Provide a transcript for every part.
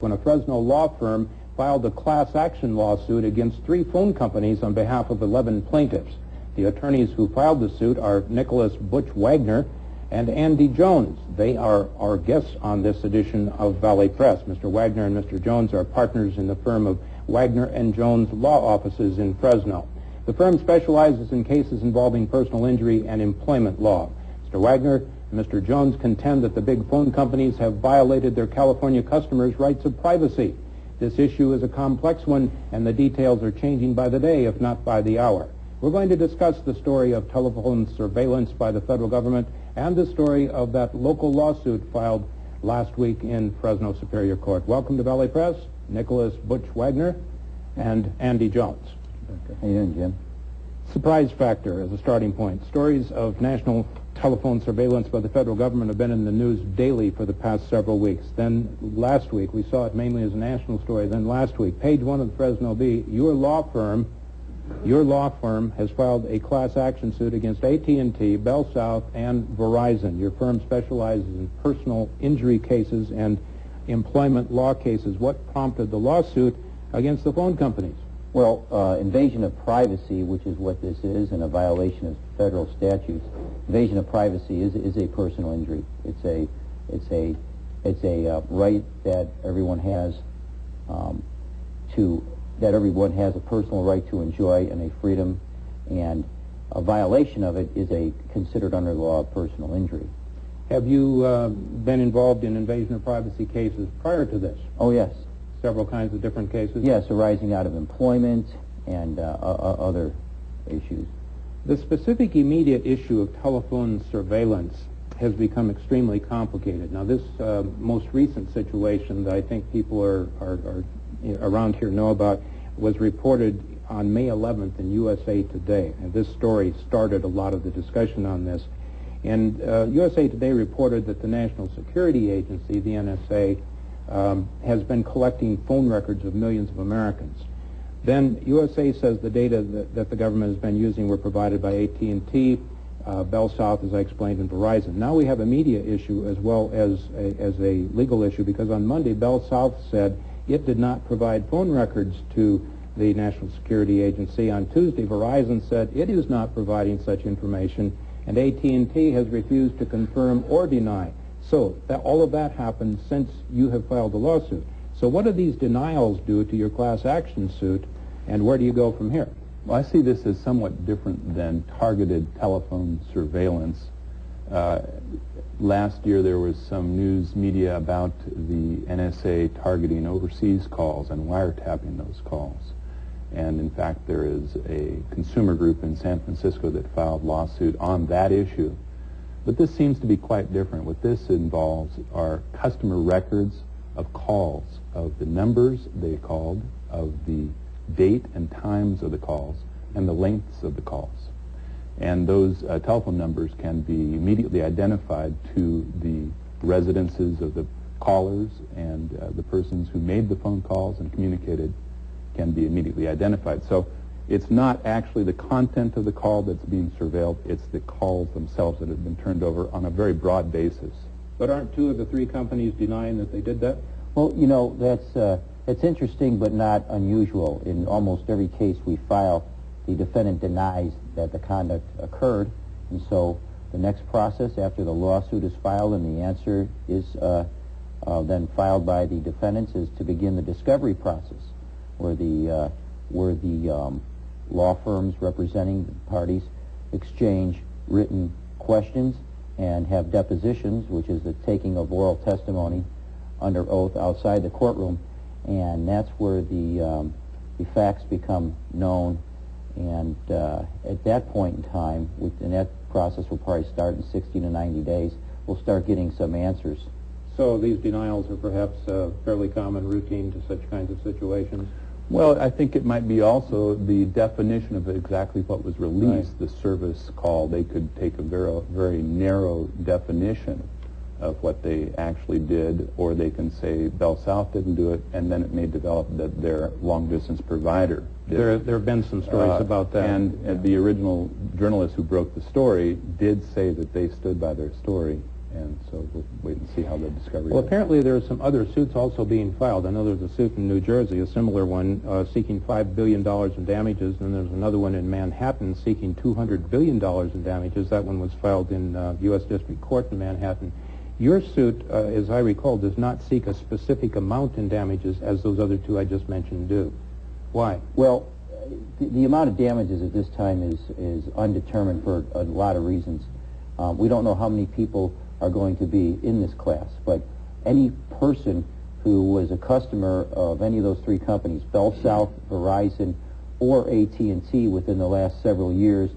when a Fresno law firm filed a class action lawsuit against 3 phone companies on behalf of 11 plaintiffs. The attorneys who filed the suit are Nicholas Butch Wagner and Andy Jones. They are our guests on this edition of Valley Press. Mr. Wagner and Mr. Jones are partners in the firm of Wagner and Jones law offices in Fresno. The firm specializes in cases involving personal injury and employment law. Mr. Wagner and Mr. Jones contend that the big phone companies have violated their California customers' rights of privacy. This issue is a complex one, and the details are changing by the day, if not by the hour. We're going to discuss the story of telephone surveillance by the federal government and the story of that local lawsuit filed last week in Fresno Superior Court. Welcome to Valley Press, Nicholas Butch Wagner and Andy Jones. How you doing, Jim? Surprise factor as a starting point. Stories of national telephone surveillance by the federal government have been in the news daily for the past several weeks. Then last week, we saw it mainly as a national story. Then last week, page 1 of the Fresno Bee, your law firm has filed a class action suit against AT&T, Bell South, and Verizon. Your firm specializes in personal injury cases and employment law cases. What prompted the lawsuit against the phone companies? Well, invasion of privacy, which is what this is, and a violation of federal statutes. Invasion of privacy is a personal injury. It's a right that everyone has a personal right to enjoy and a freedom, and a violation of it is considered under the law of personal injury. Have you been involved in invasion of privacy cases prior to this? Oh, yes. Several kinds of different cases? Yes, arising out of employment and other issues. The specific immediate issue of telephone surveillance has become extremely complicated. Now, this most recent situation that I think people are around here know about was reported on May 11th in USA Today. And this story started a lot of the discussion on this. And USA Today reported that the National Security Agency, the NSA, has been collecting phone records of millions of Americans. Then USA says the data that the government has been using were provided by AT&T, Bell South, as I explained, and Verizon. Now we have a media issue as well as a legal issue, because on Monday Bell South said it did not provide phone records to the National Security Agency. On Tuesday, Verizon said it is not providing such information, and AT&T has refused to confirm or deny. So all of that happened since you have filed the lawsuit. So what do these denials do to your class action suit, and where do you go from here? Well, I see this as somewhat different than targeted telephone surveillance. Last year there was some news media about the NSA targeting overseas calls and wiretapping those calls. And in fact, there is a consumer group in San Francisco that filed lawsuit on that issue. But this seems to be quite different. What this involves are customer records of calls, of the numbers they called, of the date and times of the calls, and the lengths of the calls. And those telephone numbers can be immediately identified to the residences of the callers, and the persons who made the phone calls and communicated can be immediately identified. So it's not actually the content of the call that's being surveilled, it's the calls themselves that have been turned over on a very broad basis. But aren't 2 of the 3 companies denying that they did that? Well, you know, that's interesting but not unusual. In almost every case we file, the defendant denies that the conduct occurred, and so the next process after the lawsuit is filed and the answer is then filed by the defendants is to begin the discovery process, where the law firms representing the parties exchange written questions and have depositions, which is the taking of oral testimony under oath outside the courtroom, and that's where the facts become known. And at that point in time, and that process will probably start in 60 to 90 days, we'll start getting some answers. So these denials are perhaps fairly common routine to such kinds of situations? Well, I think it might be also the definition of exactly what was released, right. The service call. They could take a very narrow definition of what they actually did, or they can say Bell South didn't do it, and then it may develop that their long-distance provider did. There have been some stories about that. And the original journalist who broke the story did say that they stood by their story, and in. So we'll wait and see how the discovery Well, goes. apparently there are some other suits also being filed. I know there's a suit in New Jersey, a similar one, seeking $5 billion in damages, and there's another one in Manhattan seeking $200 billion in damages. That one was filed in U.S. District Court in Manhattan. Your suit, as I recall, does not seek a specific amount in damages as those other two I just mentioned do. Why? Well, the amount of damages at this time is undetermined for a lot of reasons. We don't know how many people are going to be in this class, but any person who was a customer of any of those three companies, Bell South, Verizon, or AT&T within the last several years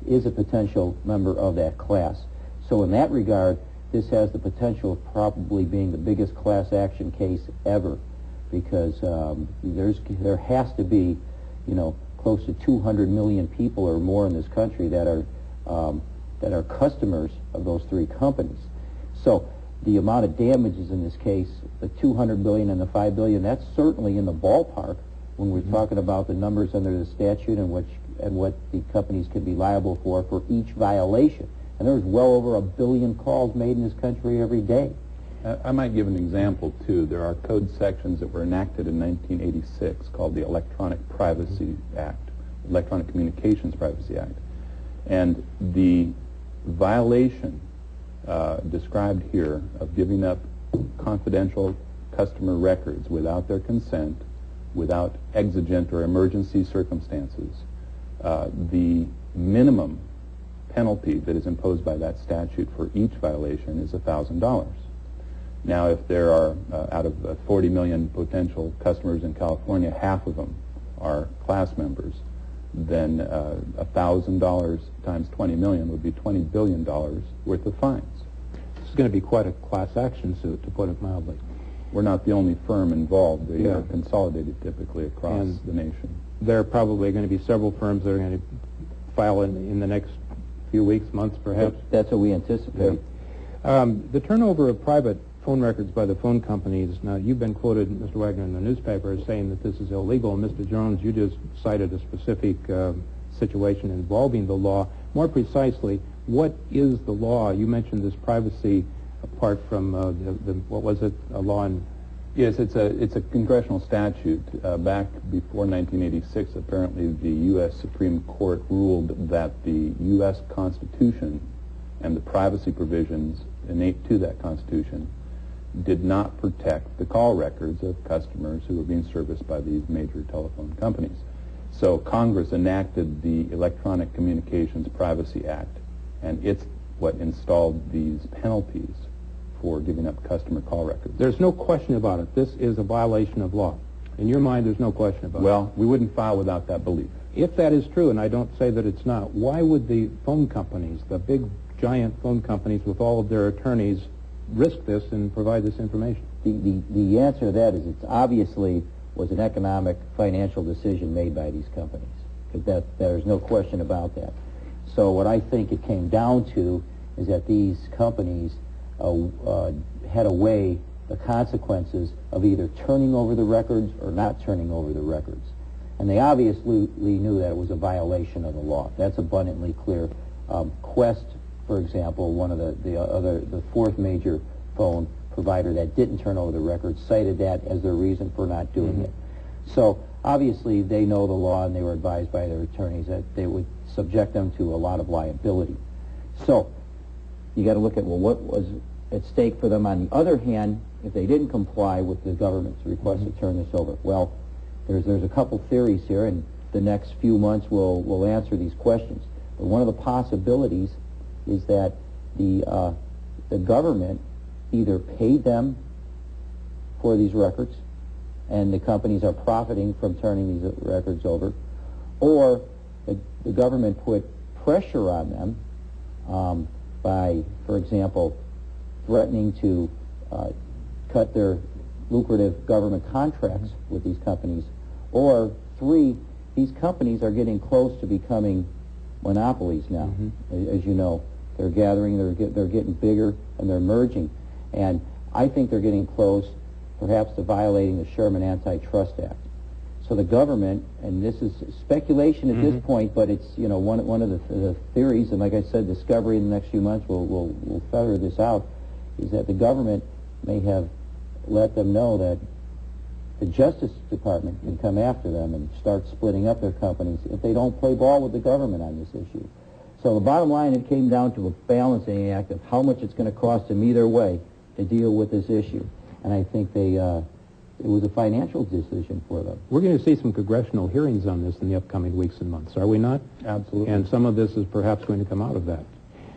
is a potential member of that class. So in that regard, this has the potential of probably being the biggest class action case ever, because there has to be, close to 200 million people or more in this country that are customers of those three companies. So the amount of damages in this case, the $200 billion and the $5 billion, that's certainly in the ballpark when we're talking about the numbers under the statute and what the companies can be liable for each violation. And there's well over 1 billion calls made in this country every day. I might give an example, too. There are code sections that were enacted in 1986 called the Electronic Privacy Act, Electronic Communications Privacy Act. And the violation described here of giving up confidential customer records without their consent, without exigent or emergency circumstances, the minimum penalty that is imposed by that statute for each violation is $1,000. Now, if there are, out of 40 million potential customers in California, half of them are class members, then $1,000 times 20 million would be $20 billion worth of fines. This is going to be quite a class action suit, to put it mildly. We're not the only firm involved. They are consolidated typically across the nation. There are probably going to be several firms that are going to file in the next few weeks, months, perhaps. That's what we anticipate. The turnover of private phone records by the phone companies, now you've been quoted, Mr. Wagner, in the newspaper as saying that this is illegal. And Mr. Jones, you just cited a specific situation involving the law. More precisely, what is the law? You mentioned this privacy apart from what was it, a law in... Yes, it's a congressional statute. Back before 1986, apparently the U.S. Supreme Court ruled that the U.S. Constitution and the privacy provisions innate to that Constitution did not protect the call records of customers who were being serviced by these major telephone companies. So Congress enacted the Electronic Communications Privacy Act, and it's what installed these penalties for giving up customer call records. There's no question about it. This is a violation of law. In your mind, there's no question about it. Well, we wouldn't file without that belief. If that is true, and I don't say that it's not, why would the phone companies, the big, giant phone companies with all of their attorneys, risk this and provide this information? The answer to that is it obviously was an economic, financial decision made by these companies, because there's no question about that. So what I think it came down to is that these companies had to weigh the consequences of either turning over the records or not turning over the records. And they obviously knew that it was a violation of the law. That's abundantly clear. Quest, for example, one of the fourth major phone provider that didn't turn over the records, cited that as their reason for not doing it. So obviously they know the law, and they were advised by their attorneys that they would subject them to a lot of liability. So you got to look at, well, what was at stake for them. On the other hand, if they didn't comply with the government's request to turn this over, well, there's a couple theories here, and the next few months we'll answer these questions. But one of the possibilities is that the government either paid them for these records, and the companies are profiting from turning these records over, or the government put pressure on them by, for example, threatening to cut their lucrative government contracts with these companies, or three, these companies are getting close to becoming monopolies now. As you know, they're gathering, they're getting bigger, and they're merging. And I think they're getting close, perhaps, to violating the Sherman Antitrust Act. So the government, and this is speculation at this point, but it's one of the theories, and like I said, discovery in the next few months will feather this out, is that the government may have let them know that the Justice Department can come after them and start splitting up their companies if they don't play ball with the government on this issue. So the bottom line, it came down to a balancing act of how much it's going to cost them either way to deal with this issue. And I think it was a financial decision for them. We're going to see some congressional hearings on this in the upcoming weeks and months, are we not? Absolutely. And some of this is perhaps going to come out of that.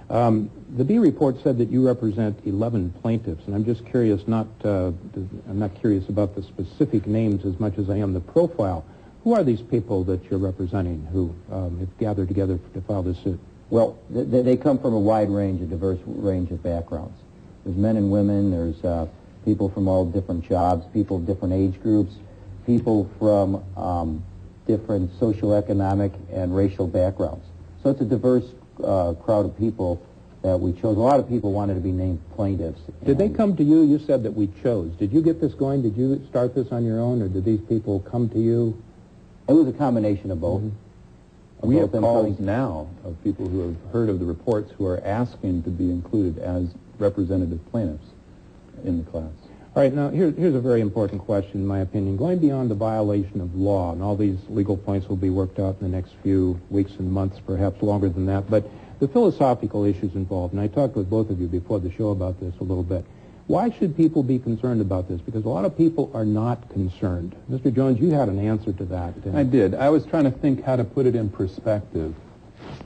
The B report said that you represent 11 plaintiffs, and I'm just curious, I'm not curious about the specific names as much as I am the profile. Who are these people that you're representing who have gathered together to file this suit? Well, they come from a wide range, a diverse range of backgrounds. There's men and women, there's people from all different jobs, people of different age groups, people from different socioeconomic and racial backgrounds. So it's a diverse crowd of people that we chose. A lot of people wanted to be named plaintiffs. Did they come to you? You said that we chose. Did you get this going? Did you start this on your own, or did these people come to you? It was a combination of both. We have calls now of people who have heard of the reports who are asking to be included as representative plaintiffs in the class. All right, now here's a very important question, in my opinion. Going beyond the violation of law, and all these legal points will be worked out in the next few weeks and months, perhaps longer than that, but the philosophical issues involved, and I talked with both of you before the show about this a little bit. Why should people be concerned about this? Because a lot of people are not concerned. Mr. Jones, you had an answer to that. I did. I was trying to think how to put it in perspective.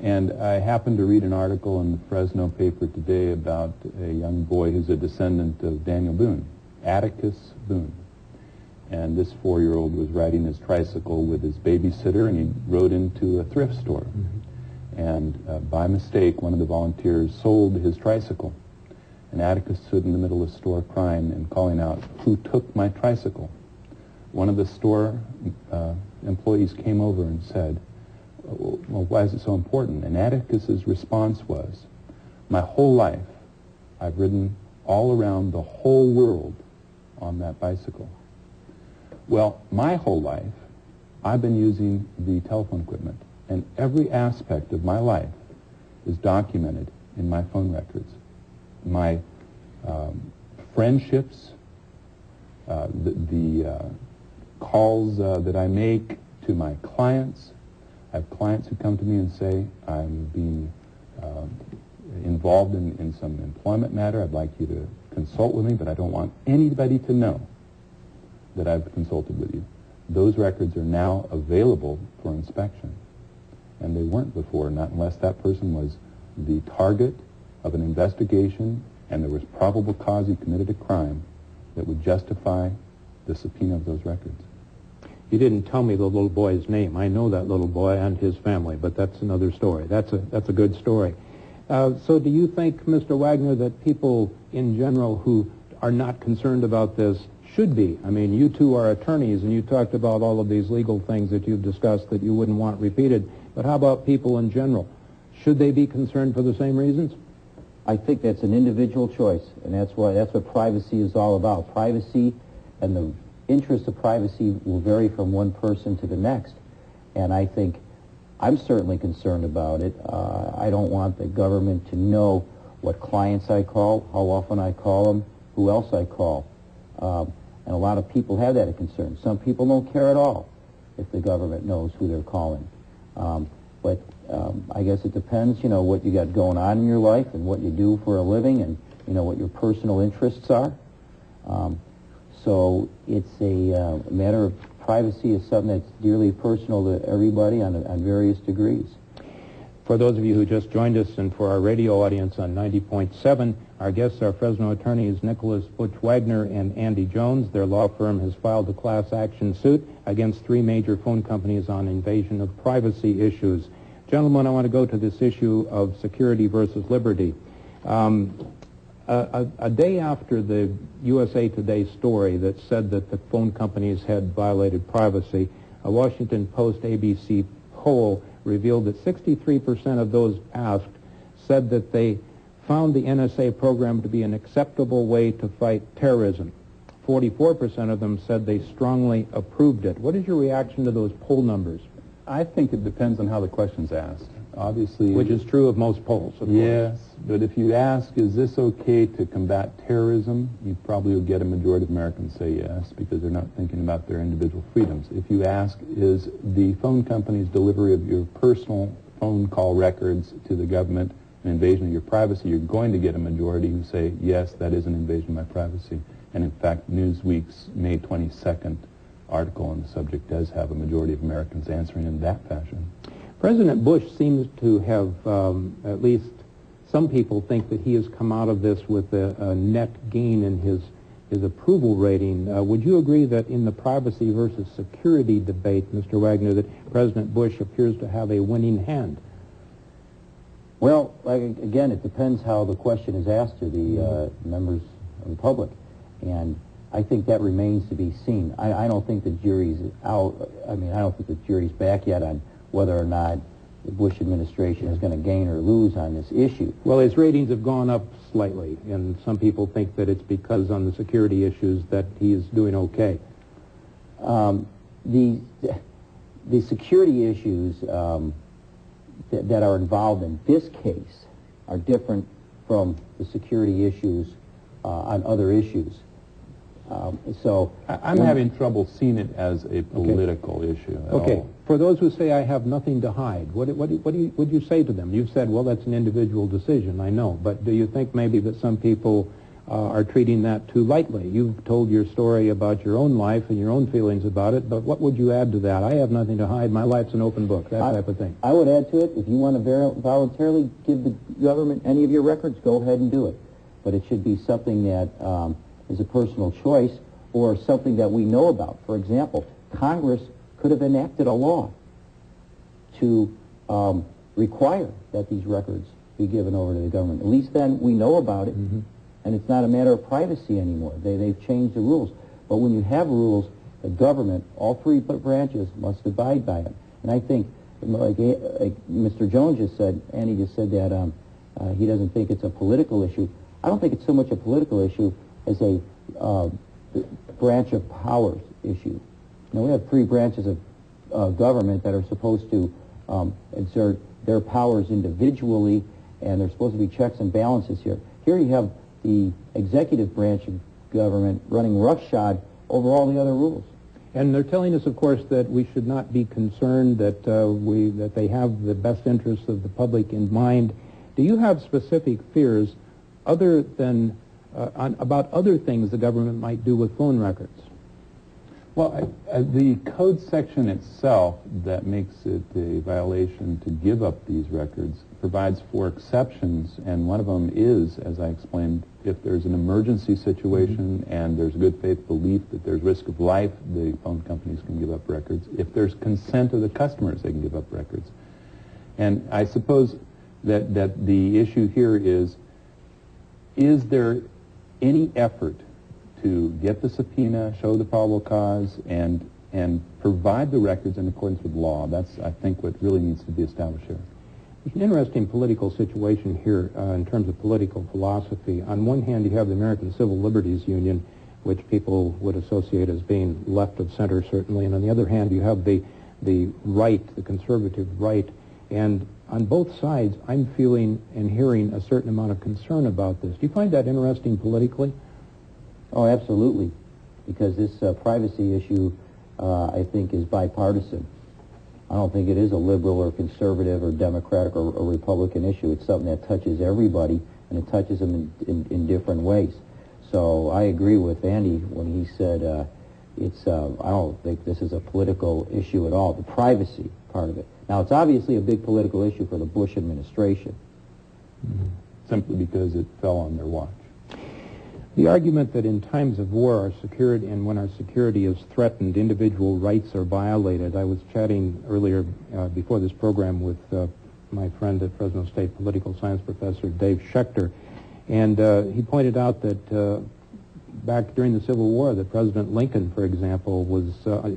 And I happened to read an article in the Fresno paper today about a young boy who's a descendant of Daniel Boone, Atticus Boone. And this 4-year-old was riding his tricycle with his babysitter, and he rode into a thrift store. Mm-hmm. And by mistake, one of the volunteers sold his tricycle. And Atticus stood in the middle of the store crying and calling out, "Who took my tricycle?" One of the store employees came over and said, "Well, why is it so important?" And Atticus's response was, "My whole life, I've ridden all around the whole world on that bicycle." Well, my whole life, I've been using the telephone equipment, and every aspect of my life is documented in my phone records. My friendships, the calls that I make to my clients. I have clients who come to me and say, "I'm being involved in some employment matter. I'd like you to consult with me, but I don't want anybody to know that I've consulted with you." Those records are now available for inspection. And they weren't before, not unless that person was the target of an investigation and there was probable cause he committed a crime that would justify the subpoena of those records. You didn't tell me the little boy's name. I know that little boy and his family, but that's another story. That's a good story. So do you think, Mr. Wagner, that people in general who are not concerned about this should be? I mean, you two are attorneys, and you talked about all of these legal things that you've discussed that you wouldn't want repeated. But how about people in general? Should they be concerned for the same reasons? I think that's an individual choice, and that's what privacy is all about. Privacy and the interests of privacy will vary from one person to the next. And I think I'm certainly concerned about it. I don't want the government to know what clients I call, how often I call them, who else I call. And a lot of people have that concern. Some people don't care at all if the government knows who they're calling. But I guess it depends, what you got going on in your life and what you do for a living and, what your personal interests are. So it's a matter of privacy is something that's dearly personal to everybody on various degrees. For those of you who just joined us and for our radio audience on 90.7, our guests are Fresno attorneys Nicholas Butch Wagner and Andy Jones. Their law firm has filed a class action suit against 3 major phone companies on invasion of privacy issues. Gentlemen, I want to go to this issue of security versus liberty. A day after the USA Today story that said that the phone companies had violated privacy, a Washington Post ABC poll revealed that 63% of those asked said that they found the NSA program to be an acceptable way to fight terrorism. 44% of them said they strongly approved it. What is your reaction to those poll numbers? I think it depends on how the question's asked. obviously... Which is true of most polls, of course. Yes, but if you ask, is this okay to combat terrorism, you probably will get a majority of Americans say yes, because they're not thinking about their individual freedoms. If you ask, is the phone company's delivery of your personal phone call records to the government an invasion of your privacy, you're going to get a majority who say, yes, that is an invasion of my privacy. And in fact, Newsweek's May 22nd article on the subject does have a majority of Americans answering in that fashion. President Bush seems to have, at least some people think that he has come out of this with a net gain in his approval rating. Would you agree that in the privacy versus security debate, Mr. Wagner, that President Bush appears to have a winning hand? Well, again, it depends how the question is asked to the members of the public, and I think that remains to be seen. I don't think the jury's out. I mean, I don't think the jury's back yet on whether or not the Bush administration is going to gain or lose on this issue. Well, his ratings have gone up slightly, and some people think that it's because on the security issues that he is doing okay. The security issues that are involved in this case are different from the security issues on other issues. I'm having trouble seeing it as a political issue at all. For those who say I have nothing to hide, what would you say to them? You've said, well, that's an individual decision, I know, but do you think maybe that some people are treating that too lightly? You've told your story about your own life and your own feelings about it, but what would you add to that? I have nothing to hide, my life's an open book, that type of thing. I would add to it, if you want to voluntarily give the government any of your records, go ahead and do it. But it should be something that is a personal choice or something that we know about. For example, Congress could have enacted a law to require that these records be given over to the government. At least then we know about it, and it's not a matter of privacy anymore. They've changed the rules. But when you have rules, the government, all three branches, must abide by them. And I think, like Mr. Jones just said, Andy just said that he doesn't think it's a political issue. I don't think it's so much a political issue as a branch of powers issue. Now, we have three branches of government that are supposed to exert their powers individually, and there's supposed to be checks and balances here. Here you have the executive branch of government running roughshod over all the other rules. And they're telling us, of course, that we should not be concerned, that that they have the best interests of the public in mind. Do you have specific fears other than about other things the government might do with phone records? Well, the code section itself that makes it a violation to give up these records provides for exceptions, and one of them is, as I explained, if there's an emergency situation and there's good faith belief that there's risk of life, the phone companies can give up records. If there's consent of the customers, they can give up records. And I suppose that the issue here is there any effort to get the subpoena, show the probable cause, and provide the records in accordance with law? That's, I think, what really needs to be established here. There's an interesting political situation here in terms of political philosophy. On one hand, you have the American Civil Liberties Union, which people would associate as being left of center, certainly, and on the other hand, you have the right, the conservative right, and on both sides, I'm feeling and hearing a certain amount of concern about this. Do you find that interesting politically? Oh, absolutely, because this privacy issue, I think, is bipartisan. I don't think it is a liberal or conservative or Democratic or Republican issue. It's something that touches everybody, and it touches them in different ways. So I agree with Andy when he said I don't think this is a political issue at all, the privacy part of it. Now, it's obviously a big political issue for the Bush administration. Simply because it fell on their watch. The argument that in times of war, our security, and when our security is threatened, individual rights are violated. I was chatting earlier before this program with my friend at Fresno State political science professor Dave Schechter, and he pointed out that back during the Civil War, that President Lincoln, for example, was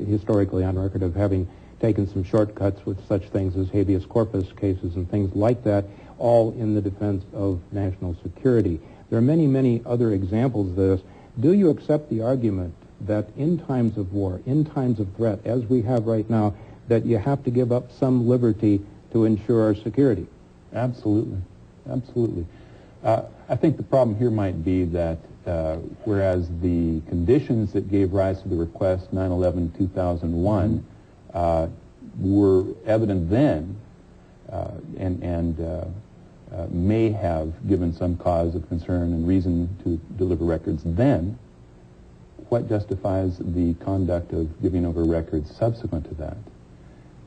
historically on record of having taken some shortcuts with such things as habeas corpus cases and things like that, all in the defense of national security. There are many, many other examples of this. Do you accept the argument that in times of war, in times of threat, as we have right now, that you have to give up some liberty to ensure our security. Absolutely. Absolutely. I think the problem here might be that whereas the conditions that gave rise to the request 9/11/2001 were evident then and may have given some cause of concern and reason to deliver records then, what justifies the conduct of giving over records subsequent to that?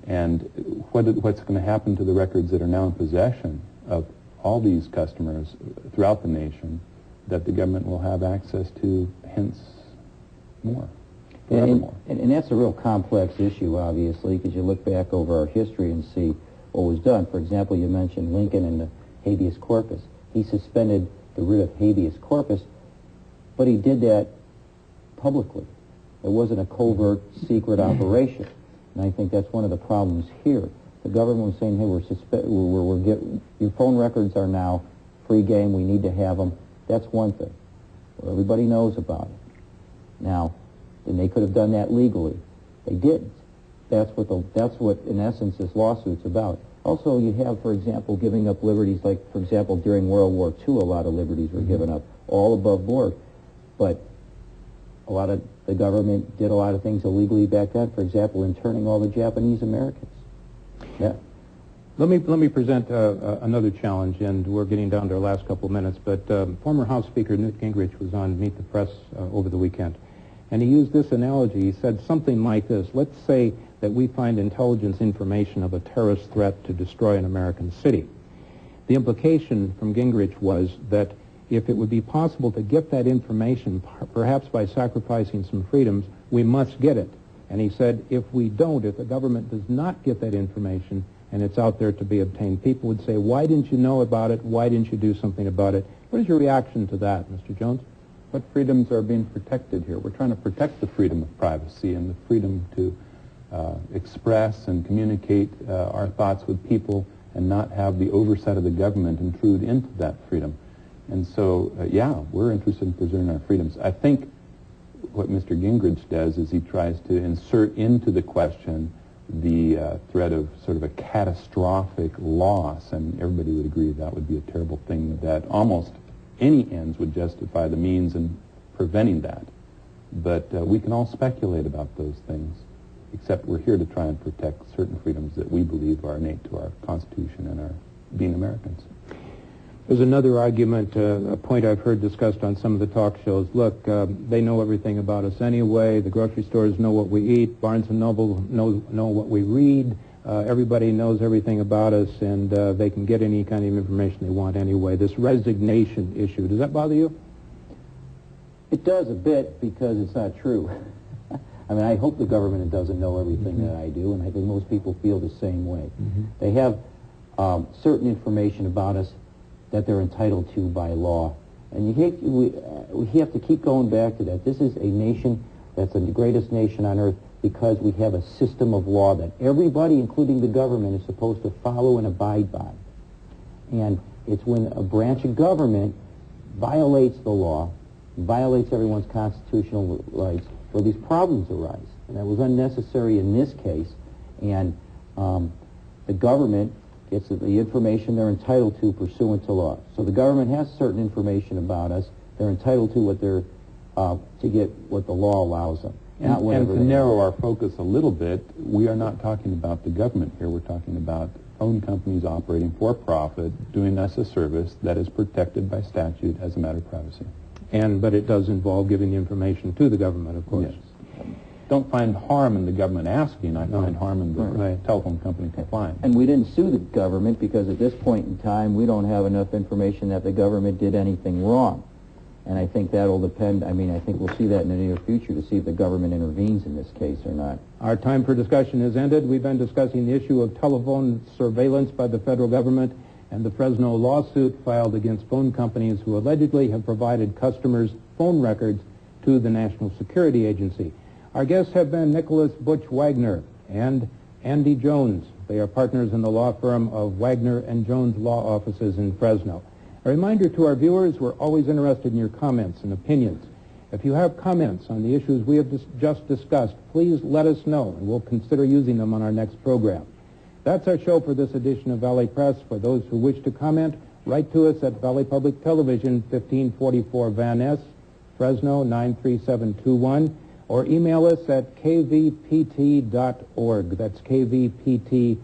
And what's going to happen to the records that are now in possession of all these customers throughout the nation that the government will have access to, hence more, forevermore? And that's a real complex issue, obviously, because you look back over our history and see what was done. For example, you mentioned Lincoln and the habeas corpus. He suspended the writ of habeas corpus, but he did that publicly. It wasn't a covert, secret operation. And I think that's one of the problems here. The government was saying, hey, your phone records are now free game, we need to have them. That's one thing. Well, everybody knows about it. Now, then they could have done that legally. They didn't. That's what, in essence, this lawsuit's about. Also, you have, for example, giving up liberties, like, for example, during World War II, a lot of liberties were given up, all above board. But a lot of the government did a lot of things illegally back then, for example, interning all the Japanese Americans. Yeah. Let me present another challenge, and we're getting down to our last couple of minutes, but former House Speaker Newt Gingrich was on Meet the Press over the weekend, and he used this analogy. He said something like this: let's say that we find intelligence information of a terrorist threat to destroy an American city. The implication from Gingrich was that if it would be possible to get that information, perhaps by sacrificing some freedoms, we must get it. And he said, if we don't, if the government does not get that information and it's out there to be obtained, people would say, why didn't you know about it? Why didn't you do something about it? What is your reaction to that, Mr. Jones? What freedoms are being protected here? We're trying to protect the freedom of privacy and the freedom to express and communicate our thoughts with people and not have the oversight of the government intrude into that freedom. And so, yeah, we're interested in preserving our freedoms. I think what Mr. Gingrich does is he tries to insert into the question the threat of sort of a catastrophic loss, and everybody would agree that would be a terrible thing, that almost any ends would justify the means in preventing that. But we can all speculate about those things, except we're here to try and protect certain freedoms that we believe are innate to our Constitution and our being Americans. There's another argument, a point I've heard discussed on some of the talk shows. Look, they know everything about us anyway. The grocery stores know what we eat. Barnes & Noble know what we read. Everybody knows everything about us, and they can get any kind of information they want anyway. This resignation issue, does that bother you? It does a bit, because it's not true. I mean, I hope the government doesn't know everything that I do, and I think most people feel the same way. They have certain information about us that they're entitled to by law. And we have to keep going back to that. This is a nation that's the greatest nation on earth because we have a system of law that everybody, including the government, is supposed to follow and abide by. And it's when a branch of government violates the law, violates everyone's constitutional rights, where these problems arise. And that was unnecessary in this case. And the government gets the information they're entitled to pursuant to law. So the government has certain information about us. They're entitled to what they're to get what the law allows them. And to narrow our focus a little bit, we are not talking about the government here. We're talking about phone companies operating for profit, doing us a service that is protected by statute as a matter of privacy. But it does involve giving the information to the government, of course. Yes. Don't find harm in the government asking. I find harm in the telephone company complying. And we didn't sue the government because at this point in time we don't have enough information that the government did anything wrong. And I think that'll depend, I think we'll see that in the near future to see if the government intervenes in this case or not. Our time for discussion has ended. We've been discussing the issue of telephone surveillance by the federal government and the Fresno lawsuit filed against phone companies who allegedly have provided customers' phone records to the National Security Agency. Our guests have been Nicholas Butch Wagner and Andy Jones. They are partners in the law firm of Wagner and Jones Law Offices in Fresno. A reminder to our viewers, we're always interested in your comments and opinions. If you have comments on the issues we have just discussed, please let us know, and we'll consider using them on our next program. That's our show for this edition of Valley Press. For those who wish to comment, write to us at Valley Public Television, 1544 Van Ness, Fresno 93721, or email us at kvpt.org. That's kvpt.org.